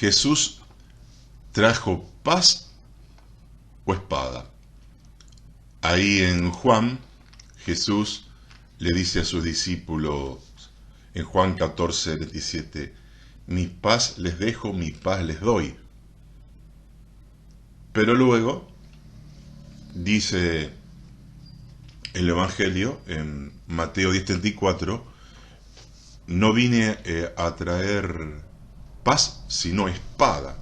¿Jesús trajo paz o espada? Ahí en Juan, Jesús le dice a sus discípulos, en Juan 14, 27, mi paz les dejo, mi paz les doy. Pero luego dice el Evangelio, en Mateo 10:34, no vine a traer paz, sino espada.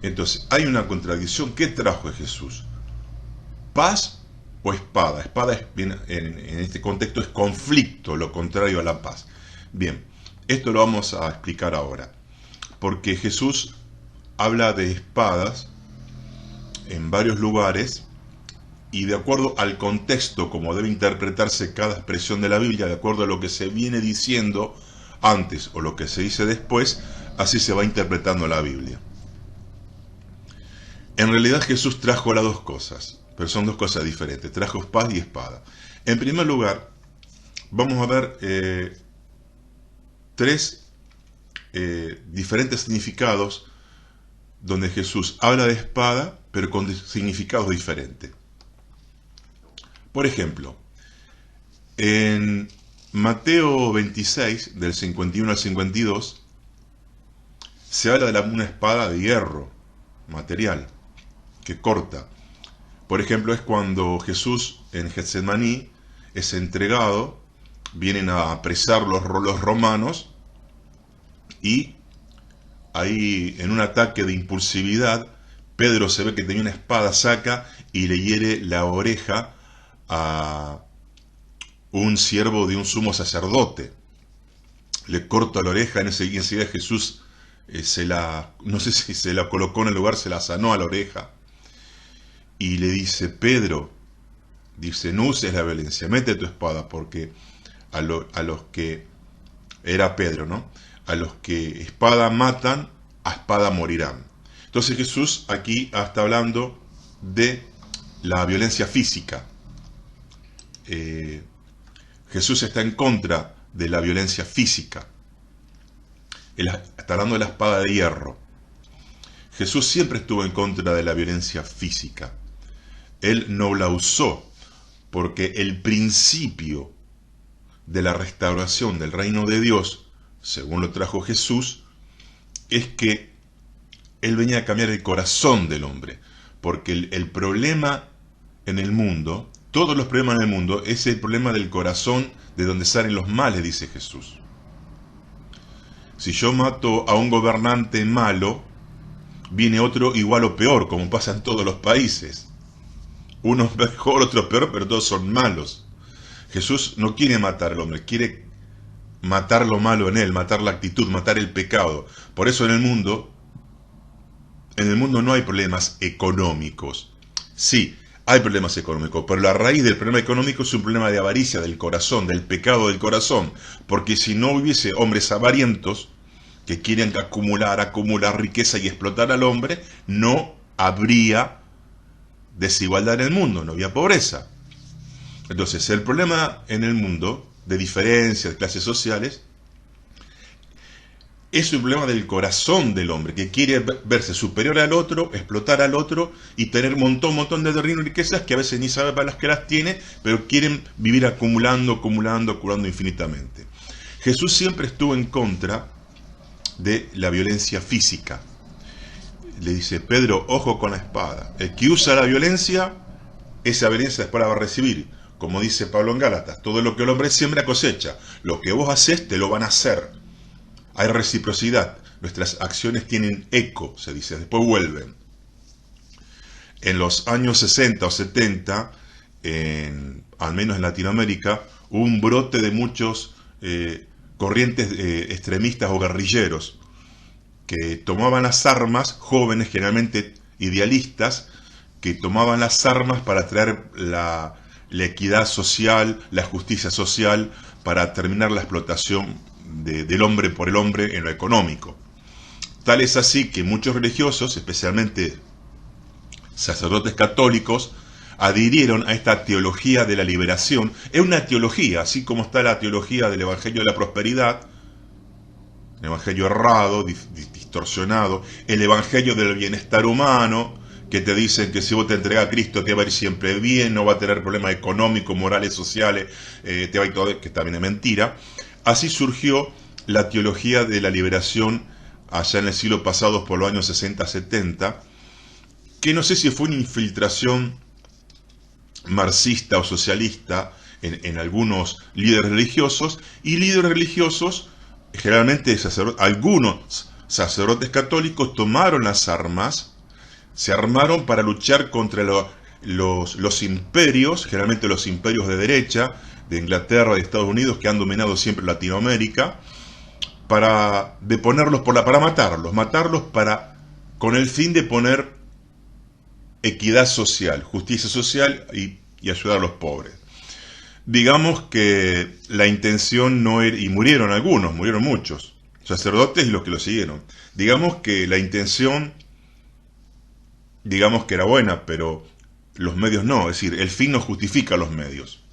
Entonces, hay una contradicción. ¿Qué trajo Jesús? ¿Paz o espada? Espada en este contexto es conflicto, lo contrario a la paz. Bien, esto lo vamos a explicar ahora, porque Jesús habla de espadas en varios lugares, y de acuerdo al contexto, como debe interpretarse cada expresión de la Biblia, de acuerdo a lo que se viene diciendo antes o lo que se dice después, así se va interpretando la Biblia. En realidad Jesús trajo las dos cosas, pero son dos cosas diferentes, trajo paz y espada. En primer lugar, vamos a ver tres diferentes significados donde Jesús habla de espada, pero con significados diferentes. Por ejemplo, en Mateo 26, del 51 al 52, se habla de una espada de hierro, material, que corta. Por ejemplo, es cuando Jesús en Getsemaní es entregado, vienen a apresar los romanos, y ahí en un ataque de impulsividad, Pedro se ve que tenía una espada, saca y le hiere la oreja a un siervo de un sumo sacerdote. Le corta la oreja, y enseguida Jesús no sé si se la colocó en el lugar, se la sanó a la oreja. Y le dice, Pedro, dice, no uses la violencia, mete tu espada, porque a los que, era Pedro, ¿no? A los que espada matan, a espada morirán. Entonces Jesús aquí está hablando de la violencia física. Jesús está en contra de la violencia física. Él está hablando de la espada de hierro. Jesús siempre estuvo en contra de la violencia física. Él no la usó, porque el principio de la restauración del reino de Dios, según lo trajo Jesús, es que Él venía a cambiar el corazón del hombre. Porque el problema en el mundo, todos los problemas en el mundo, es el problema del corazón, de donde salen los males, dice Jesús. Si yo mato a un gobernante malo, viene otro igual o peor, como pasa en todos los países. Uno es mejor, otro es peor, pero todos son malos. Jesús no quiere matar al hombre, quiere matar lo malo en él, matar la actitud, matar el pecado. Por eso en el mundo no hay problemas económicos. Sí, hay problemas económicos, pero la raíz del problema económico es un problema de avaricia del corazón, del pecado del corazón. Porque si no hubiese hombres avarientos que quieren acumular riqueza y explotar al hombre, no habría desigualdad en el mundo, no había pobreza. Entonces, el problema en el mundo, de diferencias, de clases sociales, es un problema del corazón del hombre, que quiere verse superior al otro, explotar al otro y tener un montón de terreno y riquezas que a veces ni sabe para las que las tiene, pero quieren vivir acumulando infinitamente. Jesús siempre estuvo en contra de la violencia física. Le dice, Pedro, ojo con la espada. El que usa la violencia, esa violencia después la va a recibir. Como dice Pablo en Gálatas, todo lo que el hombre siembra cosecha. Lo que vos haces, te lo van a hacer. Hay reciprocidad. Nuestras acciones tienen eco, se dice, después vuelven. En los años 60 o 70, al menos en Latinoamérica, hubo un brote de muchos corrientes extremistas o guerrilleros que tomaban las armas, jóvenes generalmente idealistas, que tomaban las armas para traer la equidad social, la justicia social, para terminar la explotación del hombre por el hombre en lo económico. Tal es así que muchos religiosos, especialmente sacerdotes católicos, adhirieron a esta teología de la liberación. Es una teología, así como está la teología del Evangelio de la Prosperidad, el evangelio errado, distorsionado, el evangelio del bienestar humano, que te dicen que si vos te entregas a Cristo te va a ir siempre bien, no va a tener problemas económicos, morales, sociales, te va a ir todo, que también es mentira. Así surgió la teología de la liberación allá en el siglo pasado, por los años 60-70, que no sé si fue una infiltración marxista o socialista en algunos líderes religiosos, y líderes religiosos, generalmente algunos sacerdotes católicos, tomaron las armas, se armaron para luchar contra los imperios, generalmente los imperios de derecha, de Inglaterra, de Estados Unidos, que han dominado siempre Latinoamérica, para matarlos con el fin de poner equidad social, justicia social y ayudar a los pobres. Digamos que la intención no era, y murieron muchos, sacerdotes y los que lo siguieron. Digamos que la intención, digamos que era buena, pero los medios no, es decir, el fin no justifica los medios.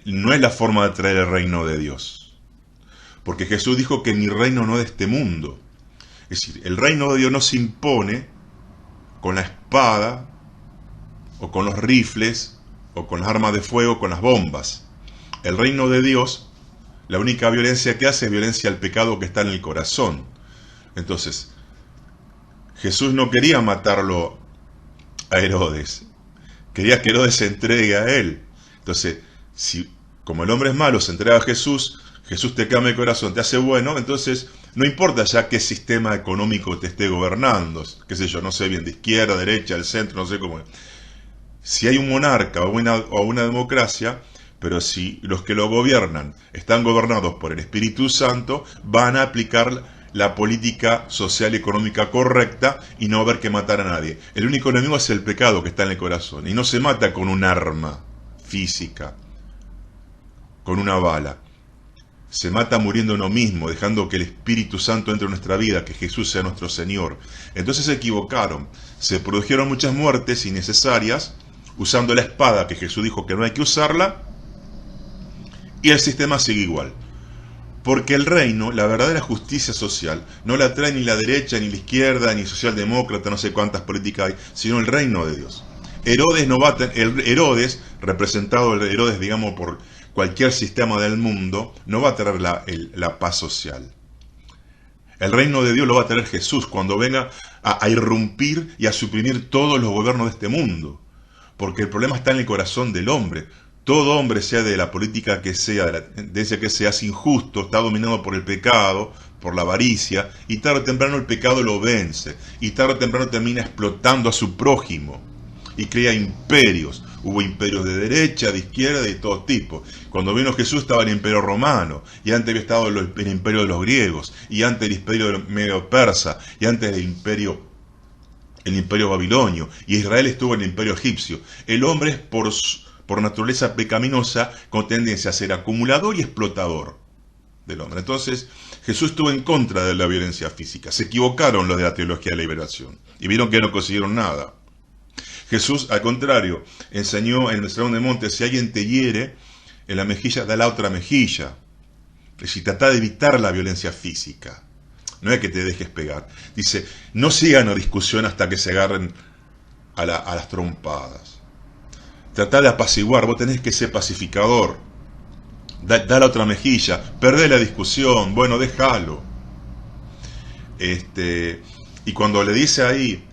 No es la forma de traer el reino de Dios, porque Jesús dijo que mi reino no es de este mundo. Es decir, el reino de Dios no se impone con la espada, o con los rifles, o con las armas de fuego, con las bombas. El reino de Dios, la única violencia que hace es violencia al pecado que está en el corazón. Entonces, Jesús no quería matarlo a Herodes, quería que Herodes se entregue a él. Entonces, si como el hombre es malo se entrega a Jesús, Jesús te cambia el corazón, te hace bueno, entonces no importa ya qué sistema económico te esté gobernando, qué sé yo, no sé bien, de izquierda, derecha, del centro, no sé cómo es. Si hay un monarca o una democracia, pero si los que lo gobiernan están gobernados por el Espíritu Santo, van a aplicar la política social y económica correcta y no va a haber que matar a nadie. El único enemigo es el pecado que está en el corazón, y no se mata con un arma física, con una bala. Se mata muriendo uno mismo, dejando que el Espíritu Santo entre en nuestra vida, que Jesús sea nuestro Señor. Entonces se equivocaron, se produjeron muchas muertes innecesarias, usando la espada, que Jesús dijo que no hay que usarla, y el sistema sigue igual. Porque el reino, la verdadera justicia social, no la trae ni la derecha, ni la izquierda, ni socialdemócrata, no sé cuántas políticas hay, sino el reino de Dios. Herodes, representado Herodes, digamos, por cualquier sistema del mundo, no va a traer la paz social. El reino de Dios lo va a traer Jesús cuando venga a irrumpir y a suprimir todos los gobiernos de este mundo. Porque el problema está en el corazón del hombre. Todo hombre, sea de la política que sea, desde que seas injusto, está dominado por el pecado, por la avaricia, y tarde o temprano el pecado lo vence, y tarde o temprano termina explotando a su prójimo, y crea imperios. Hubo imperios de derecha, de izquierda, de todo tipo. Cuando vino Jesús estaba el imperio romano, y antes había estado el imperio de los griegos, y antes el imperio medio persa, y antes el imperio babilonio, y Israel estuvo en el imperio egipcio. El hombre es por naturaleza pecaminosa, con tendencia a ser acumulador y explotador del hombre. Entonces, Jesús estuvo en contra de la violencia física. Se equivocaron los de la teología de la liberación, y vieron que no consiguieron nada. Jesús, al contrario, enseñó en el Sermón del Monte: si alguien te hiere en la mejilla, da la otra mejilla. Es decir, trata de evitar la violencia física. No es que te dejes pegar. Dice, no sigan a discusión hasta que se agarren a las trompadas. Trata de apaciguar, vos tenés que ser pacificador. Da la otra mejilla, perdé la discusión, bueno, déjalo. Y cuando le dice ahí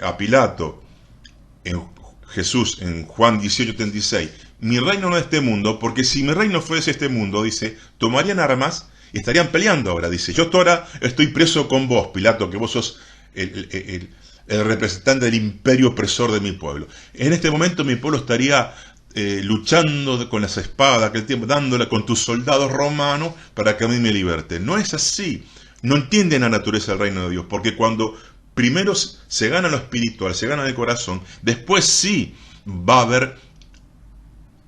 a Pilato, Jesús, en Juan 18:36, mi reino no es de este mundo, porque si mi reino fuese este mundo, dice, tomarían armas y estarían peleando ahora. Dice, yo ahora estoy preso con vos, Pilato, que vos sos el representante del imperio opresor de mi pueblo. En este momento mi pueblo estaría luchando con las espadas, aquel tiempo, dándole con tus soldados romanos para que a mí me liberten. No es así. No entienden la naturaleza del reino de Dios, porque cuando primero se gana lo espiritual, se gana el corazón, después sí va a haber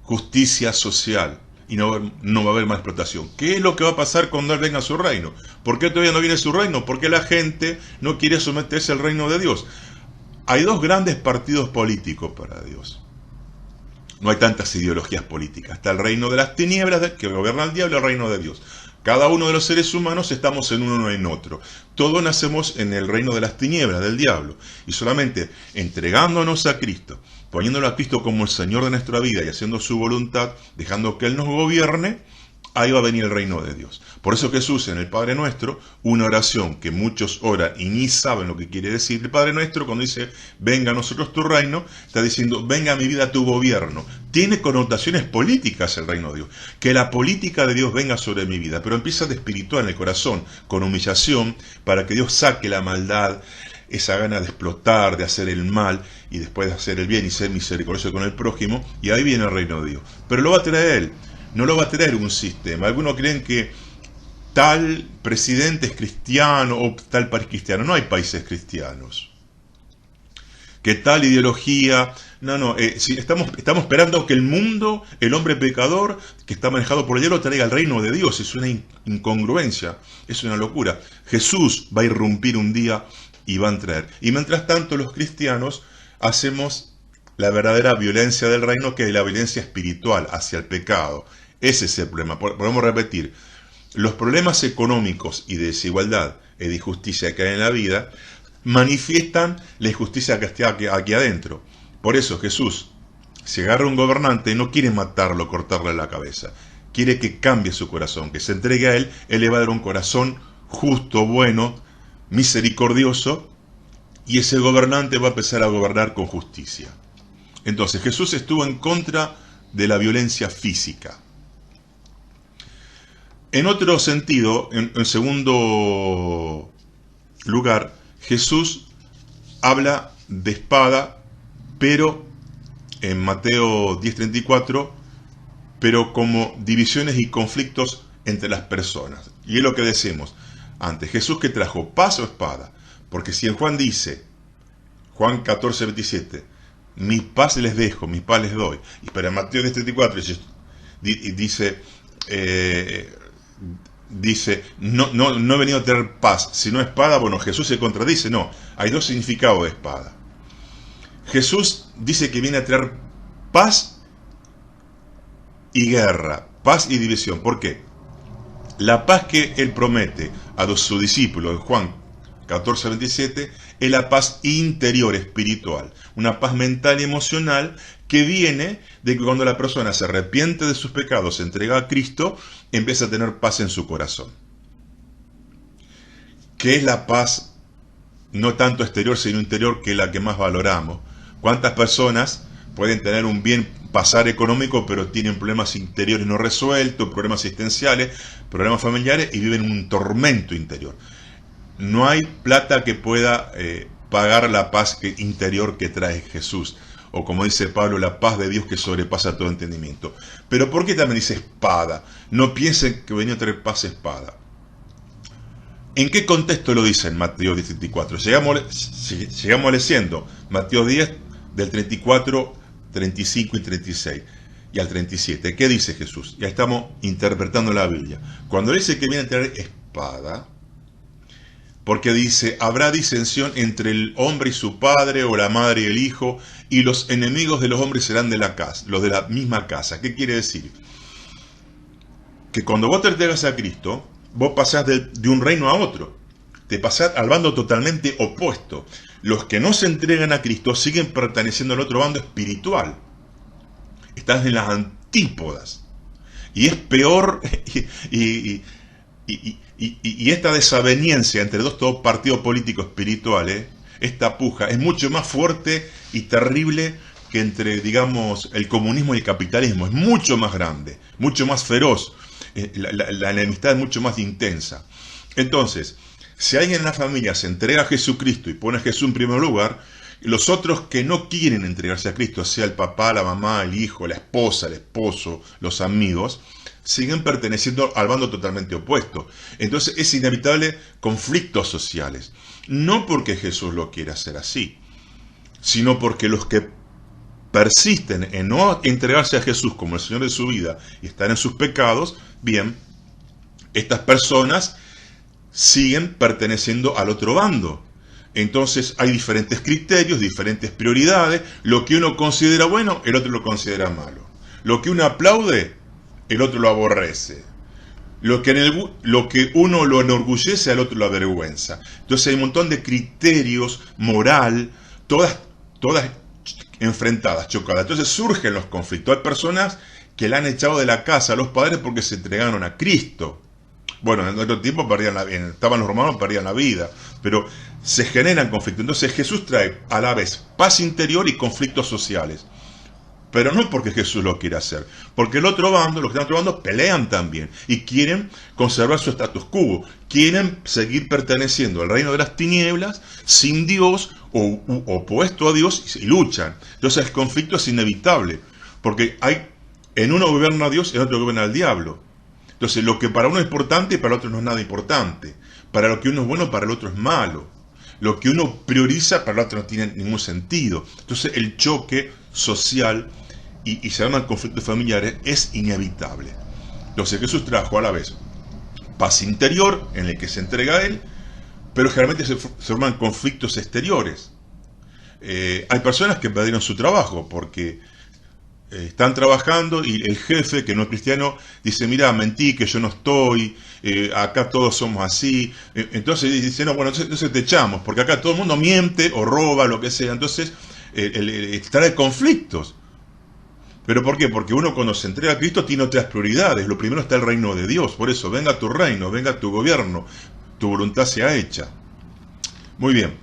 justicia social y no va a haber más explotación. ¿Qué es lo que va a pasar cuando Él venga a su reino? ¿Por qué todavía no viene su reino? Porque la gente no quiere someterse al reino de Dios. Hay dos grandes partidos políticos para Dios. No hay tantas ideologías políticas. Está el reino de las tinieblas que gobierna el diablo y el reino de Dios. Cada uno de los seres humanos estamos en uno o en otro. Todos nacemos en el reino de las tinieblas, del diablo. Y solamente entregándonos a Cristo, poniéndolo a Cristo como el Señor de nuestra vida y haciendo su voluntad, dejando que Él nos gobierne, ahí va a venir el reino de Dios. Por eso Jesús en el Padre Nuestro, una oración que muchos oran y ni saben lo que quiere decir. El Padre Nuestro, cuando dice, venga a nosotros tu reino, está diciendo, venga a mi vida tu gobierno. Tiene connotaciones políticas el reino de Dios. Que la política de Dios venga sobre mi vida, pero empieza de espiritual en el corazón, con humillación, para que Dios saque la maldad, esa gana de explotar, de hacer el mal, y después de hacer el bien y ser misericordioso con el prójimo, y ahí viene el reino de Dios. Pero lo va a traer Él. No lo va a traer un sistema. Algunos creen que tal presidente es cristiano o tal país cristiano. No hay países cristianos. Que tal ideología. No. Si estamos esperando que el mundo, el hombre pecador, que está manejado por el diablo, traiga el reino de Dios. Es una incongruencia. Es una locura. Jesús va a irrumpir un día y va a traer. Y mientras tanto, los cristianos hacemos la verdadera violencia del reino, que es la violencia espiritual hacia el pecado. Ese es el problema. Podemos repetir, los problemas económicos y de desigualdad y de injusticia que hay en la vida manifiestan la injusticia que está aquí adentro. Por eso Jesús, si agarra a un gobernante, no quiere matarlo, cortarle la cabeza. Quiere que cambie su corazón, que se entregue a Él. Él le va a dar un corazón justo, bueno, misericordioso, y ese gobernante va a empezar a gobernar con justicia. Entonces Jesús estuvo en contra de la violencia física. En otro sentido, en segundo lugar, Jesús habla de espada, pero en Mateo 10:34, pero como divisiones y conflictos entre las personas. Y es lo que decimos antes. Jesús, ¿qué trajo? ¿Paz o espada? Porque si en Juan dice, Juan 14:27, mi paz les dejo, mi paz les doy. Y para Mateo 10:34 dice, no he venido a tener paz, sino espada. Bueno, Jesús se contradice. No, hay dos significados de espada. Jesús dice que viene a traer paz y guerra, paz y división. ¿Por qué? La paz que Él promete a sus discípulos en Juan 14:27 es la paz interior, espiritual, una paz mental y emocional que viene de que cuando la persona se arrepiente de sus pecados, se entrega a Cristo, empieza a tener paz en su corazón. ¿Qué es la paz? No tanto exterior, sino interior, que es la que más valoramos. ¿Cuántas personas pueden tener un bien pasar económico, pero tienen problemas interiores no resueltos, problemas existenciales, problemas familiares, y viven un tormento interior? No hay plata que pueda pagar la paz interior que trae Jesús. O como dice Pablo, la paz de Dios que sobrepasa todo entendimiento. Pero ¿por qué también dice espada? No piensen que venía a traer paz espada. ¿En qué contexto lo dice en Mateo 10:34? Sigamos leyendo Mateo 10 del 34, 35 y 36 y al 37. ¿Qué dice Jesús? Ya estamos interpretando la Biblia. Cuando dice que viene a traer espada, porque dice, habrá disensión entre el hombre y su padre, o la madre y el hijo, y los enemigos de los hombres serán de la casa, los de la misma casa. ¿Qué quiere decir? Que cuando vos te entregas a Cristo, vos pasás de un reino a otro. Te pasás al bando totalmente opuesto. Los que no se entregan a Cristo siguen perteneciendo al otro bando espiritual. Estás en las antípodas. Y es peor, y esta desaveniencia entre dos partidos políticos espirituales, esta puja, es mucho más fuerte y terrible que entre, digamos, el comunismo y el capitalismo. Es mucho más grande, mucho más feroz. La enemistad es mucho más intensa. Entonces, si alguien en la familia se entrega a Jesucristo y pone a Jesús en primer lugar, los otros que no quieren entregarse a Cristo, sea el papá, la mamá, el hijo, la esposa, el esposo, los amigos, siguen perteneciendo al bando totalmente opuesto. Entonces es inevitable conflictos sociales. No porque Jesús lo quiera hacer así, sino porque los que persisten en no entregarse a Jesús como el Señor de su vida y están en sus pecados, bien, estas personas siguen perteneciendo al otro bando. Entonces hay diferentes criterios, diferentes prioridades. Lo que uno considera bueno, el otro lo considera malo. Lo que uno aplaude, el otro lo aborrece. Lo que uno lo enorgullece, al otro lo avergüenza. Entonces hay un montón de criterios, moral, todas enfrentadas, chocadas. Entonces surgen los conflictos. Hay personas que la han echado de la casa a los padres porque se entregaron a Cristo. Bueno, en otro tiempo estaban los romanos, perdían la vida, pero se generan conflictos. Entonces Jesús trae a la vez paz interior y conflictos sociales. Pero no porque Jesús lo quiera hacer, porque el otro bando, los que están otro bando, pelean también y quieren conservar su status quo, quieren seguir perteneciendo al reino de las tinieblas sin Dios o opuesto a Dios y luchan. Entonces el conflicto es inevitable, porque en uno gobierna Dios y en otro gobierna el diablo. Entonces lo que para uno es importante, para el otro no es nada importante. Para lo que uno es bueno, para el otro es malo. Lo que uno prioriza, para el otro no tiene ningún sentido. Entonces el choque social y se llaman conflictos familiares es inevitable. Entonces Jesús trajo a la vez paz interior en el que se entrega a Él, pero generalmente se forman conflictos exteriores. Hay personas que perdieron su trabajo porque están trabajando y el jefe, que no es cristiano, dice: mira, mentí, que yo no estoy, acá todos somos así. Entonces dice: no, bueno, entonces te echamos, porque acá todo el mundo miente o roba, lo que sea. Entonces trae conflictos. ¿Pero por qué? Porque uno, cuando se entrega a Cristo, tiene otras prioridades. Lo primero está el reino de Dios. Por eso, venga tu reino, venga tu gobierno, tu voluntad sea hecha. Muy bien.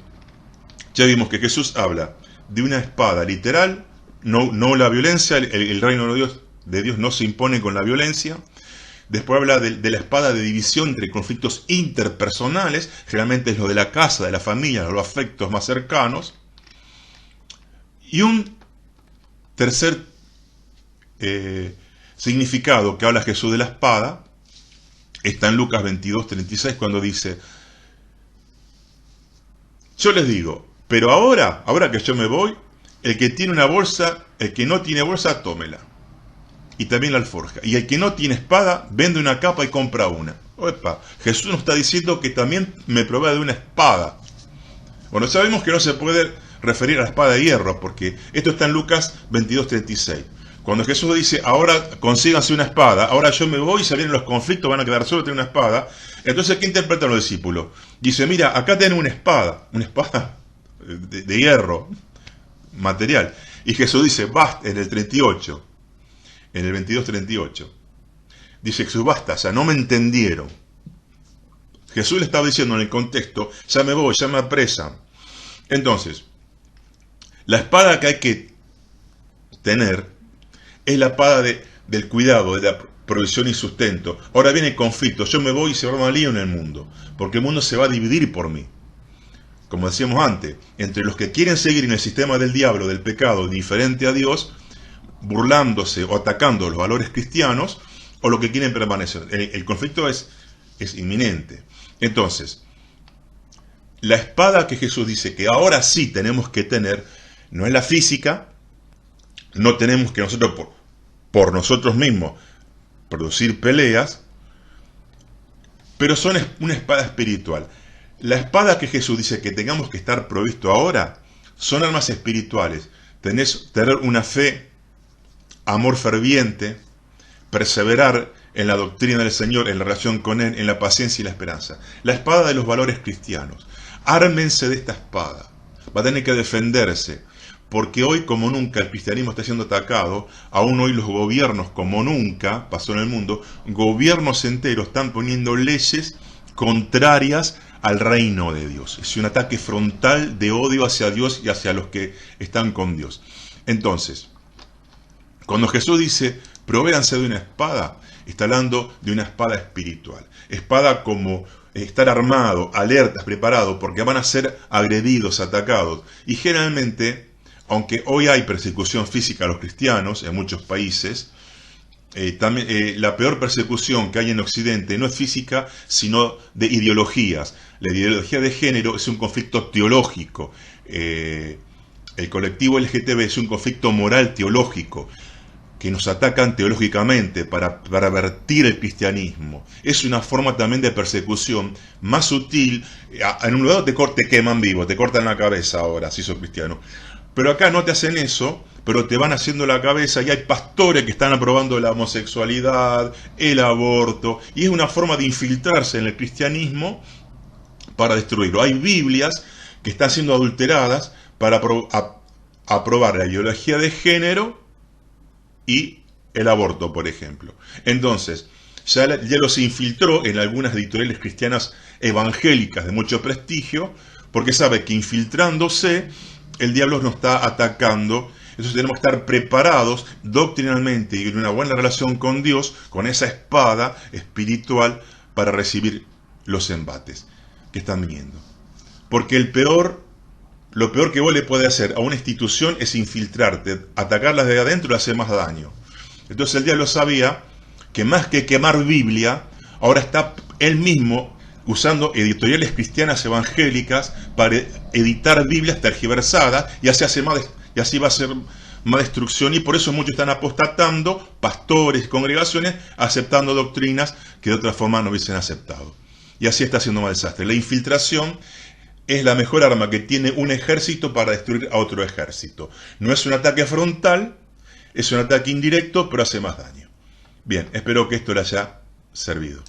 Ya vimos que Jesús habla de una espada literal, no la violencia. El reino de Dios no se impone con la violencia. Después habla de la espada de división entre conflictos interpersonales. Generalmente es lo de la casa, de la familia, los afectos más cercanos. Y un tercer significado que habla Jesús de la espada está en Lucas 22:36, cuando dice: yo les digo, pero ahora que yo me voy, el que tiene una bolsa, el que no tiene bolsa, tómela, y también la alforja, y el que no tiene espada, vende una capa y compra una. Opa, Jesús nos está diciendo que también me provee de una espada. Bueno, sabemos que no se puede referir a la espada de hierro, porque esto está en Lucas 22:36. Cuando Jesús dice: ahora consíganse una espada, ahora yo me voy, se vienen los conflictos, van a quedar solos, tienen una espada. Entonces, ¿qué interpretan los discípulos? Dice: mira, acá tienen una espada de hierro, material. Y Jesús dice: basta, en el 38, en el 22:38. Dice Jesús: basta, o sea, no me entendieron. Jesús le estaba diciendo en el contexto: ya me voy, ya me apresan. Entonces, la espada que hay que tener es la espada del cuidado, de la provisión y sustento. Ahora viene el conflicto: yo me voy y se va a armar un lío en el mundo, porque el mundo se va a dividir por mí. Como decíamos antes, entre los que quieren seguir en el sistema del diablo, del pecado, diferente a Dios, burlándose o atacando los valores cristianos, o los que quieren permanecer. El conflicto es inminente. Entonces, la espada que Jesús dice que ahora sí tenemos que tener, no es la física. No tenemos que nosotros por nosotros mismos producir peleas, pero son una espada espiritual. La espada que Jesús dice que tengamos que estar provisto ahora son armas espirituales. Tener una fe, amor ferviente, perseverar en la doctrina del Señor, en la relación con Él, en la paciencia y la esperanza. La espada de los valores cristianos. Ármense de esta espada. Va a tener que defenderse. Porque hoy, como nunca, el cristianismo está siendo atacado. Aún hoy los gobiernos, como nunca pasó en el mundo, gobiernos enteros están poniendo leyes contrarias al reino de Dios. Es un ataque frontal de odio hacia Dios y hacia los que están con Dios. Entonces, cuando Jesús dice: provéanse de una espada, está hablando de una espada espiritual. Espada como estar armado, alertas, preparado, porque van a ser agredidos, atacados. Y generalmente, aunque hoy hay persecución física a los cristianos en muchos países, también la peor persecución que hay en Occidente no es física, sino de ideologías. La ideología de género es un conflicto teológico. El colectivo LGTB es un conflicto moral teológico, que nos atacan teológicamente para pervertir el cristianismo. Es una forma también de persecución más sutil. En un lugar te queman vivo, te cortan la cabeza ahora, si sos cristiano. Pero acá no te hacen eso, pero te van haciendo la cabeza, y hay pastores que están aprobando la homosexualidad, el aborto, y es una forma de infiltrarse en el cristianismo para destruirlo. Hay Biblias que están siendo adulteradas para aprobar la ideología de género y el aborto, por ejemplo. Entonces, ya los infiltró en algunas editoriales cristianas evangélicas de mucho prestigio, porque sabe que infiltrándose, el diablo nos está atacando. Entonces tenemos que estar preparados doctrinalmente y en una buena relación con Dios, con esa espada espiritual, para recibir los embates que están viniendo. Porque lo peor que vos le podés hacer a una institución es infiltrarte. Atacarlas de adentro le hace más daño. Entonces el diablo sabía que más que quemar Biblia, ahora está él mismo usando editoriales cristianas evangélicas para editar Biblias tergiversadas, y así va a ser más destrucción, y por eso muchos están apostatando, pastores, congregaciones, aceptando doctrinas que de otra forma no hubiesen aceptado. Y así está haciendo más desastre. La infiltración es la mejor arma que tiene un ejército para destruir a otro ejército. No es un ataque frontal, es un ataque indirecto, pero hace más daño. Bien, espero que esto le haya servido.